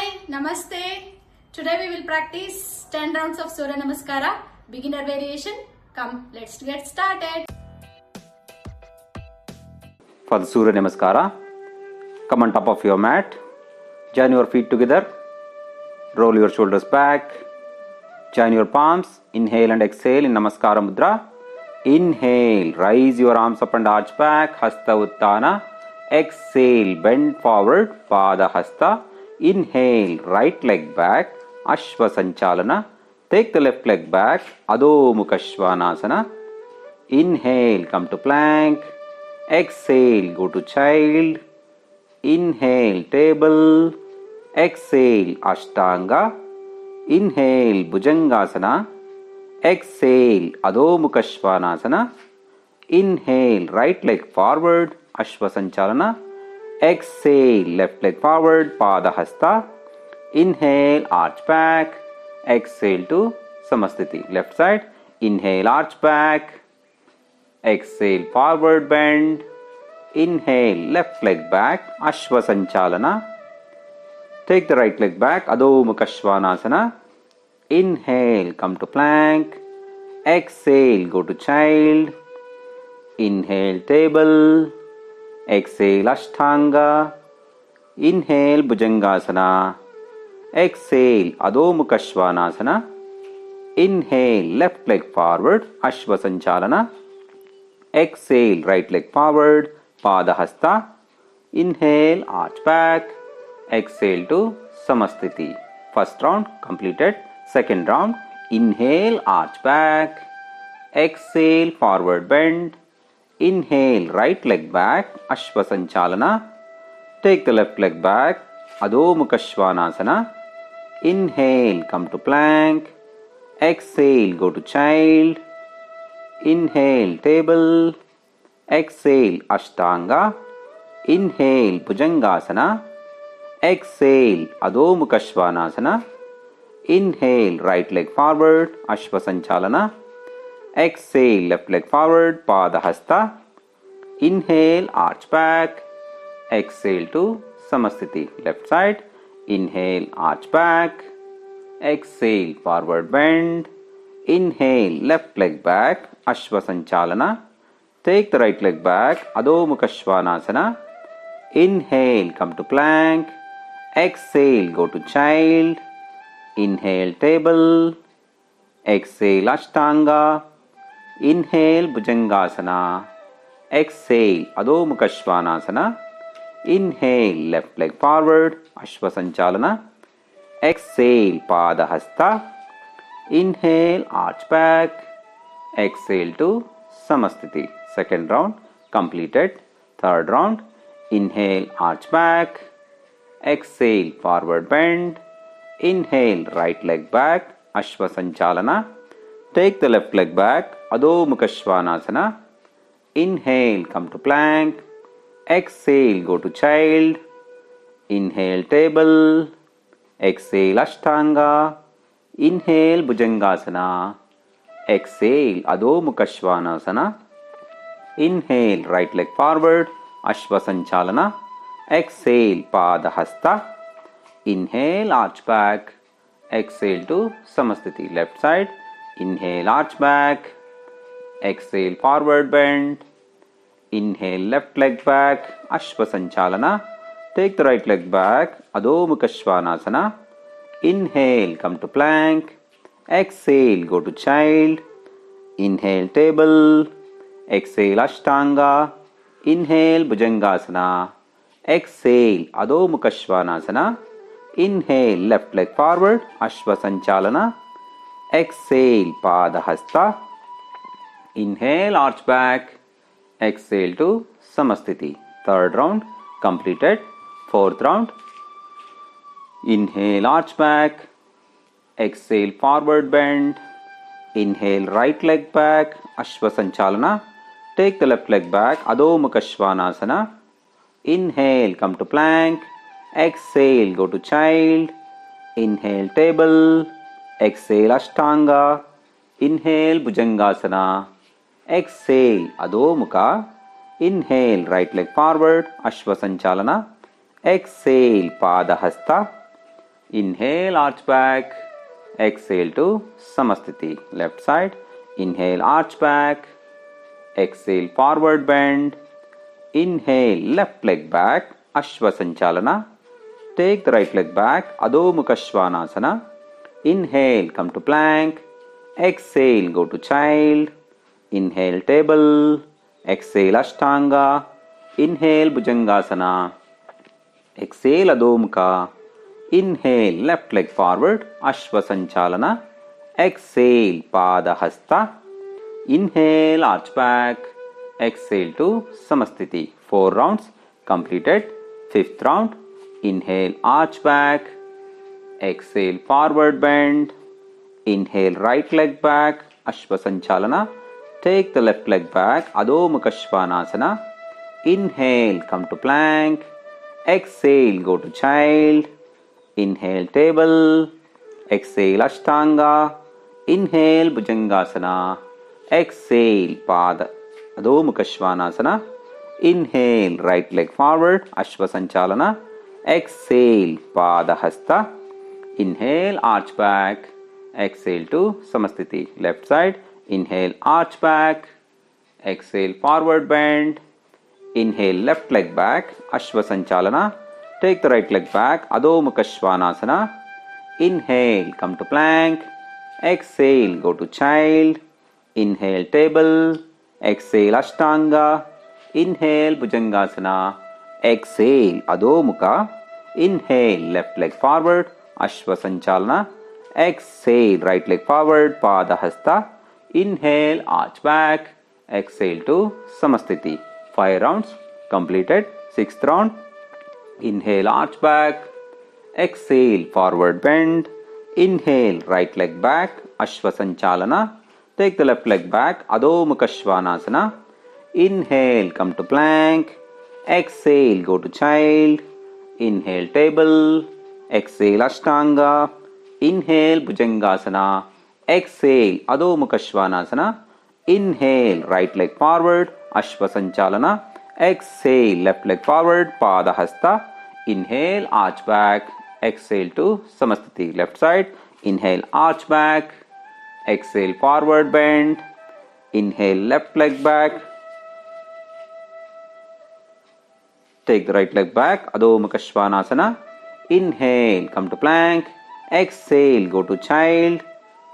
Hi, Namaste. Today we will practice 10 rounds of Surya Namaskara, beginner variation. Come, let's get started. For the Surya Namaskara, come on top of your mat, join your feet together, roll your shoulders back, join your palms, inhale and exhale in Namaskara Mudra. Inhale, raise your arms up and arch back, Hasta Uttana. Exhale, bend forward, Pada Hasta. Inhale, right leg back, Ashva Sanchalana. Take the left leg back, Adho Mukha Svanasana. Inhale, come to plank. Exhale, go to child. Inhale, table. Exhale, Ashtanga. Inhale, Bhujangasana. Exhale, Adho Mukha Svanasana. Inhale, right leg forward, Ashva Sanchalana. Exhale, left leg forward, Pada Hasta. Inhale, arch back. Exhale to Samasthiti. Left side. Inhale, arch back. Exhale, forward bend. Inhale, left leg back, Ashva Sanchalana. Take the right leg back, Adho Mukha Svanasana. Inhale, come to plank. Exhale, go to child. Inhale, table. Exhale, Ashtanga. Inhale, Bhujangasana. Exhale, Adho Mukha Svanasana. Inhale, left leg forward, Ashva Sanchalana. Exhale, right leg forward, Pada Hasta. Inhale, arch back. Exhale to Samasthiti. First round completed. Second round, inhale, arch back. Exhale, forward bend. Inhale, right leg back, Ashva Sanchalana. Take the left leg back, Adho Mukha Svanasana. Inhale, come to plank. Exhale, go to child. Inhale, table. Exhale, Ashtanga. Inhale, Bhujangasana. Exhale, Adho Mukha Svanasana. Inhale, right leg forward, Ashva Sanchalana. Exhale, left leg forward, Pada Hasta. Inhale, arch back. Exhale to Samasthiti. Left side. Inhale, arch back. Exhale, forward bend. Inhale, left leg back, Ashva Sanchalana. Take the right leg back, Adho Mukha Svanasana. Inhale, come to plank. Exhale, go to child. Inhale, table. Exhale, Ashtanga. Inhale, Bhujangasana. Exhale, Adho Mukha Svanasana. Inhale, left leg forward, Ashva Sanchalana. Exhale, Pada Hasta. Inhale, arch back. Exhale to Samasthiti. Second round completed. Third round, inhale, arch back. Exhale, forward bend. Inhale, right leg back, Ashva Sanchalana. Take the left leg back, Adho Mukha Svanasana. Inhale, come to plank. Exhale, go to child. Inhale, table. Exhale, Ashtanga. Inhale, Bhujangasana. Exhale, Adho Mukha Svanasana. Inhale, right leg forward, Ashva Sanchalana. Exhale, Pada Hasta. Inhale, arch back. Exhale to Samasthiti. Left side. Inhale, arch back. Exhale, forward bend. Inhale, left leg back, Ashva Sanchalana. Take the right leg back, Adho Mukha Svanasana. Inhale, come to plank. Exhale, go to child. Inhale, table. Exhale, Ashtanga. Inhale, Bhujangasana. Exhale, Adho Mukha Svanasana. Inhale, left leg forward, Ashva Sanchalana. Exhale, Pada Hasta. Inhale, arch back. Exhale to Samasthiti. Third round completed. Fourth round, inhale, arch back. Exhale, forward bend. Inhale, right leg back, Ashva Sanchalana. Take the left leg back, Adho Mukha Svanasana. Inhale, come to plank. Exhale, go to child. Inhale, table. Exhale, Ashtanga. Inhale, Bhujangasana. Exhale, Adho Mukha. Inhale, right leg forward, Ashva Sanchalana. Exhale, Pada Hasta. Inhale, arch back. Exhale to Samasthiti. Left side. Inhale, arch back. Exhale, forward bend. Inhale, left leg back. Ashwa Sanchalana. Take the right leg back. Adho Mukha Svanasana. Inhale, come to plank. Exhale, go to child. Inhale, table. Exhale, Ashtanga. Inhale, Bhujangasana. Exhale, Adho Mukha. Inhale, left leg forward. Ashwa Sanchalana. Exhale, Pada Hasta. Inhale, arch back. Exhale to Samasthiti. 4 rounds completed. 5th round. Inhale, arch back. Exhale, forward bend. Inhale, right leg back. Ashwa Sanchalana. Take the left leg back. Adho Mukha Svanasana. Inhale, come to plank. Exhale, go to child. Inhale, table. Exhale, Ashtanga. Inhale, Bhujangasana. Exhale, Pada Adho Mukha Svanasana. Inhale, right leg forward. Ashwa Sanchalana. Exhale, Pada Hasta. Inhale, arch back. Exhale to Samasthiti. Left side. Inhale, arch back. Exhale, forward bend. Inhale, left leg back. Ashwa Sanchalana. Take the right leg back. Adho Mukha Svanasana. Inhale, come to plank. Exhale, go to child. Inhale, table. Exhale, Ashtanga. Inhale, Bhujangasana. Exhale, Adho Mukha. Inhale, left leg forward. Ashwa Sanchalana. Exhale, right leg forward. Pada Hasta. Inhale, arch back. Exhale to Samasthiti. 5 rounds completed. 6th round. Inhale, arch back. Exhale, forward bend. Inhale, right leg back. Ashwa Sanchalana. Take the left leg back. Adho Mukha Svanasana. Inhale, come to plank. Exhale, go to child. Inhale, table. Exhale, Ashtanga. Inhale, Bhujangasana. Exhale, Adho Mukha Svanasana. Inhale, right leg forward. Ashwa Sanchalana. Exhale, left leg forward. Pada Hasta. Inhale, arch back. Exhale to Samasthiti. Left side. Inhale, arch back. Exhale, forward bend. Inhale, left leg back. Take the right leg back. Adho Mukha Svanasana. Inhale, come to plank. Exhale, go to child.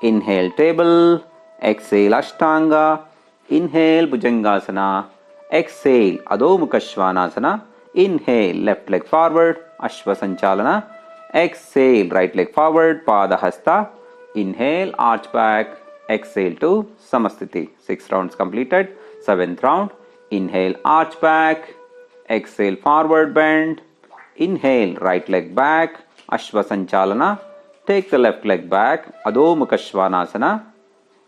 Inhale, table. Exhale, Ashtanga. Inhale, Bhujangasana. Exhale, Adho Mukha Svanasana. Inhale, left leg forward. Ashwa Sanchalana. Exhale, right leg forward. Pada Hasta. Inhale, arch back. Exhale to Samasthiti. 6 rounds completed. 7th round. Inhale, arch back. Exhale, forward bend. Inhale, right leg back. Ashwa Sanchalana. Take the left leg back. Adho Mukha Svanasana.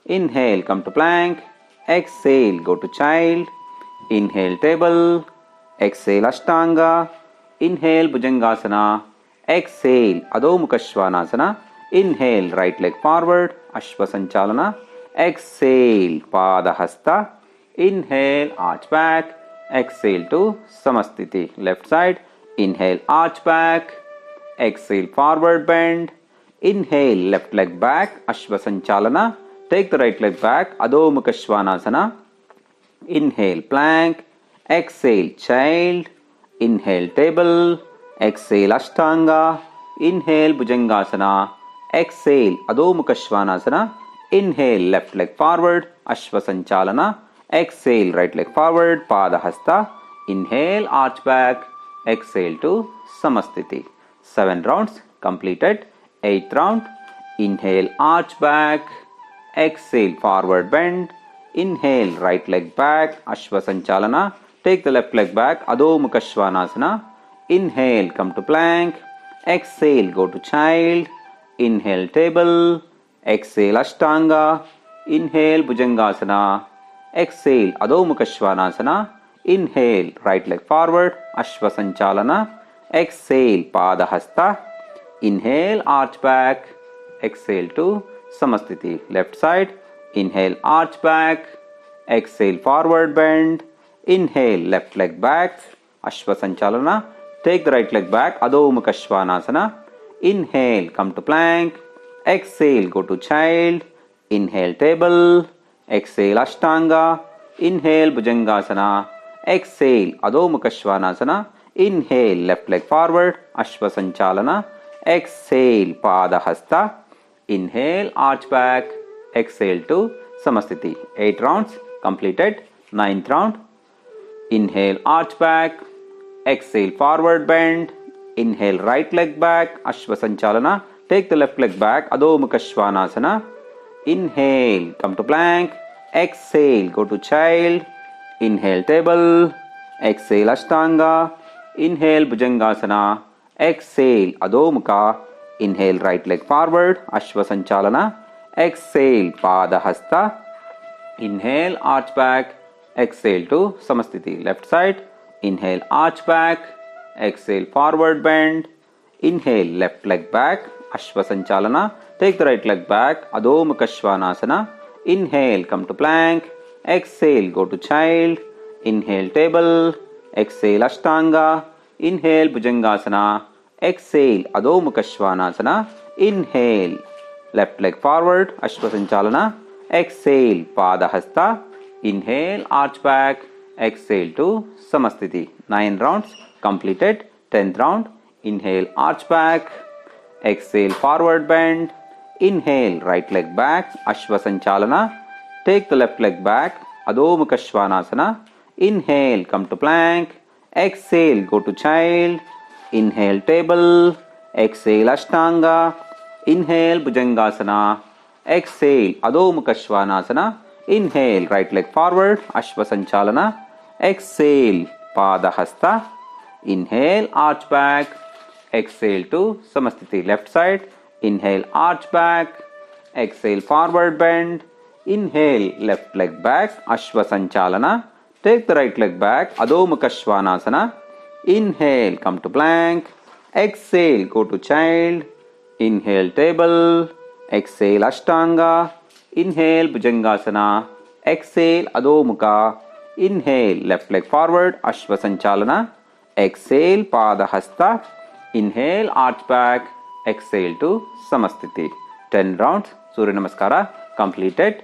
Inhale, come to plank. Exhale, go to child. Inhale, table. Exhale, Ashtanga. Inhale, Bhujangasana. Exhale, Adho Mukha Svanasana. Inhale, right leg forward. Ashwa Sanchalana. Exhale, Pada Hasta. Inhale, arch back. Exhale to Samasthiti. Left side. Inhale, arch back. Exhale, forward bend. Inhale, left leg back. Ashwa Sanchalana. Take the right leg back. Adho Mukha Svanasana. Inhale, plank. Exhale, child. Inhale, table. Exhale, Ashtanga. Inhale, Bhujangasana. Exhale, Adho Mukha Svanasana. Inhale, left leg forward. Ashwa Sanchalana. Exhale, right leg forward. Pada Hasta. Inhale, arch back. Exhale to Samasthiti. 7 rounds completed. 8th round. Inhale, arch back. Exhale, forward bend. Inhale, right leg back. Ashwa Sanchalana. Take the left leg back. Adho Mukha Svanasana. Inhale, come to plank. Exhale, go to child. Inhale, table. Exhale, Ashtanga. Inhale, Bhujangasana. Exhale, Adho Mukha Svanasana. Inhale, right leg forward. Ashwa Sanchalana. Exhale, Pada Hasta. Inhale, arch back. Exhale to Samasthiti. Left side. Inhale, arch back. Exhale, forward bend. Inhale, left leg back. Ashwa Sanchalana. Take the right leg back. Adho Mukha Svanasana. Inhale, come to plank. Exhale, go to child. Inhale, table. Exhale, Ashtanga. Inhale, Bhujangasana. Exhale, Adho Mukha Svanasana. Inhale, left leg forward, Ashwa Sanchalana. Exhale, Pada Hasta. Inhale, arch back. Exhale to Samasthiti. 8 rounds completed. 9th round. Inhale, arch back. Exhale, forward bend. Inhale, right leg back, Ashwa Sanchalana. Take the left leg back, Adho Mukha Svanasana. Inhale, come to plank. Exhale, go to child. Inhale, table. Exhale, Ashtanga. Inhale, Bhujangasana. Exhale, Adho Mukha. Inhale, right leg forward, Ashwa Sanchalana. Exhale, Pada Hasta. Inhale, arch back. Exhale to Samasthiti. Left side. Inhale, arch back. Exhale, forward bend. Inhale, left leg back, Ashwa Sanchalana. Take the right leg back, Adho Mukha Svanasana. Inhale, come to plank. Exhale, go to child. Inhale, table. Exhale, Ashtanga. Inhale, Bhujangasana. Exhale, Adho Mukha Svanasana. Inhale, left leg forward, Ashwa Sanchalana. Exhale, Pada Hasta. Inhale, arch back. Exhale to Samasthiti. 9 rounds completed. 10th round. Inhale, arch back. Exhale, forward bend. Inhale, right leg back, Ashwa Sanchalana. Take the left leg back, Adho Mukha Svanasana. Inhale, come to plank. Exhale, go to child. Inhale, table. Exhale, Ashtanga. Inhale, Bhujangasana. Exhale, Adho Mukha Svanasana. Inhale, right leg forward, Ashwa Sanchalana. Exhale, Pada Hasta. Inhale, arch back. Exhale to Samasthiti. Left side. Inhale, arch back. Exhale, forward bend. Inhale, left leg back, Ashwa Sanchalana. Take the right leg back, Adho Mukha Svanasana. Inhale, come to plank. Exhale, go to child. Inhale, table. Exhale, Ashtanga. Inhale, Bhujangasana. Exhale, Adho Mukha. Inhale, left leg forward, Ashwa Sanchalana. Exhale, Pada Hasta. Inhale, arch back. Exhale to Samasthiti. 10 rounds, Surya Namaskara completed.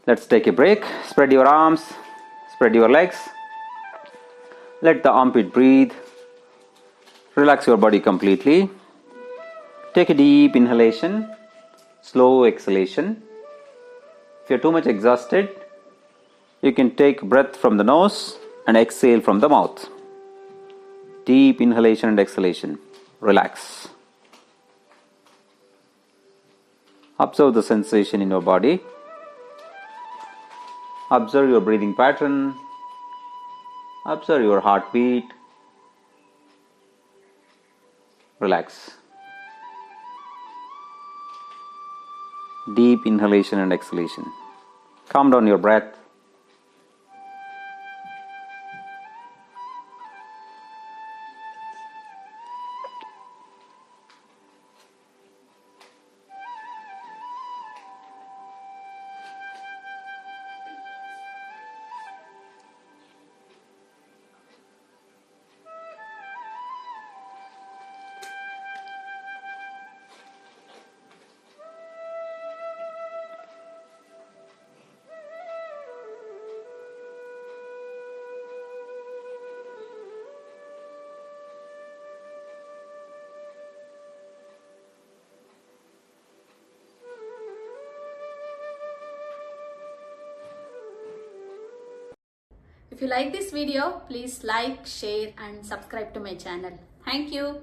Let's take a break. Spread your arms, spread your legs. Let the armpit breathe. Relax your body completely. Take a deep inhalation, slow exhalation. If you're too much exhausted, you can take breath from the nose and exhale from the mouth. Deep inhalation and exhalation. Relax. Observe the sensation in your body. Observe your breathing pattern. Observe your heartbeat. Relax. Deep inhalation and exhalation. Calm down your breath. If you like this video, please like, share and subscribe to my channel. Thank you.